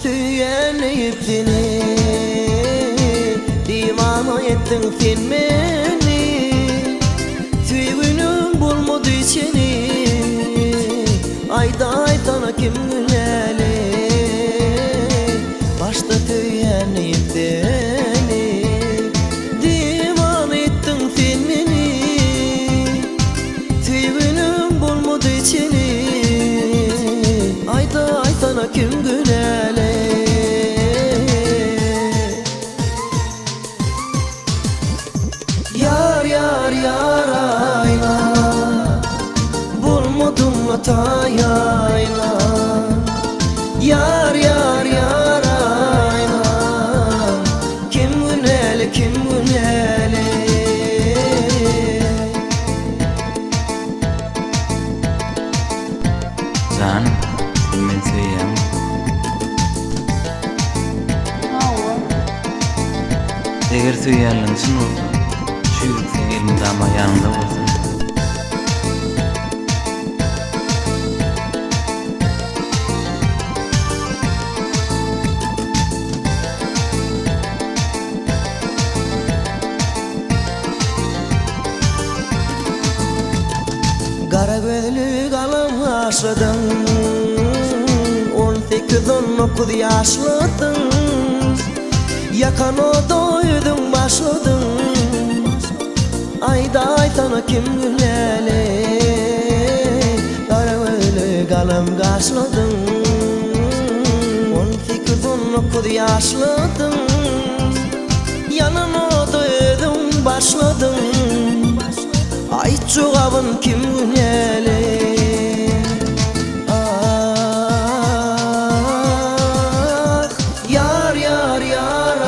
tüyenip seni divana ettin sen beni. Tüyünüm bulmadı seni ayda aytana kim güleli. Başta tüyenip seni divana ettin sen beni. Tüyünüm bulmadı seni ayda aytana kim güleli. Yar yar yar ayla bulmadım hatayla. Yar yar yar ayla kim güleli kim güleli. Canım, ben söyleyeyim. Eğer söyleyenlerin için olsa, şu sen elimde ama yanında olsun. Kara gözlü kalım aşladın 18-19 yaşladın. Yakan o doydun başladın ayda aytana kim güleli. Kara gözlü kalım kaşladın 18-19 yaşladın. Yanan o doydun başladın ay çuğabın kim güleli. Ah yar yar yar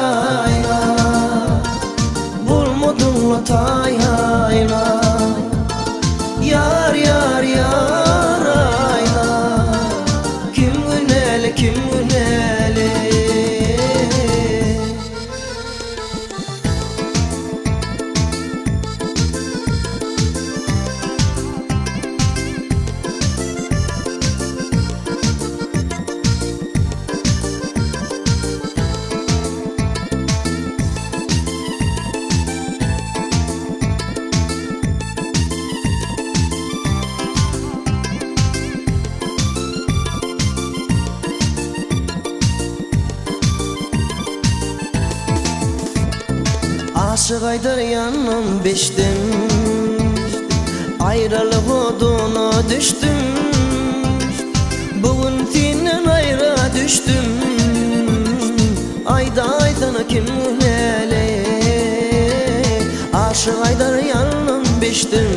ayla bulmadın hatayla. Yar yar yar ayla kim güleli kim güleli. Aşık aydır yanım beştim ayrılık oduna düştüm. Bugün senden ayrı düştüm ayda aydana kim güleli. Aşık aydır yanım beştim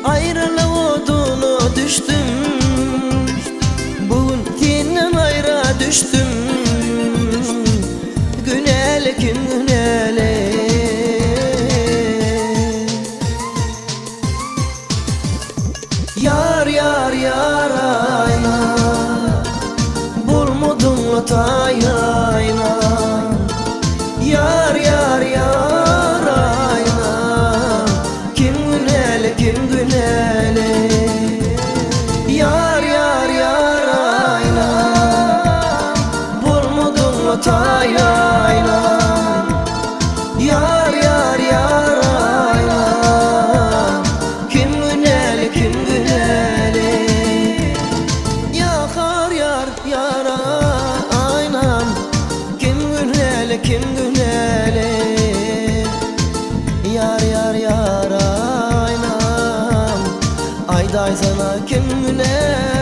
ayrılık oduna düştüm. Bugün senden ayrı düştüm güleli kim güleli. Yar yar yar ayla bulmadım hatayla. Yar yar yar ayla kim güleli kim güleli. Yar yar yar ayla bulmadım hatayla. Yar yar yar ayla kim güleli kim güleli. Yakar yar yar ayla kim güleli kim güleli. Yar yar yar ayla ayda sana kim güleli.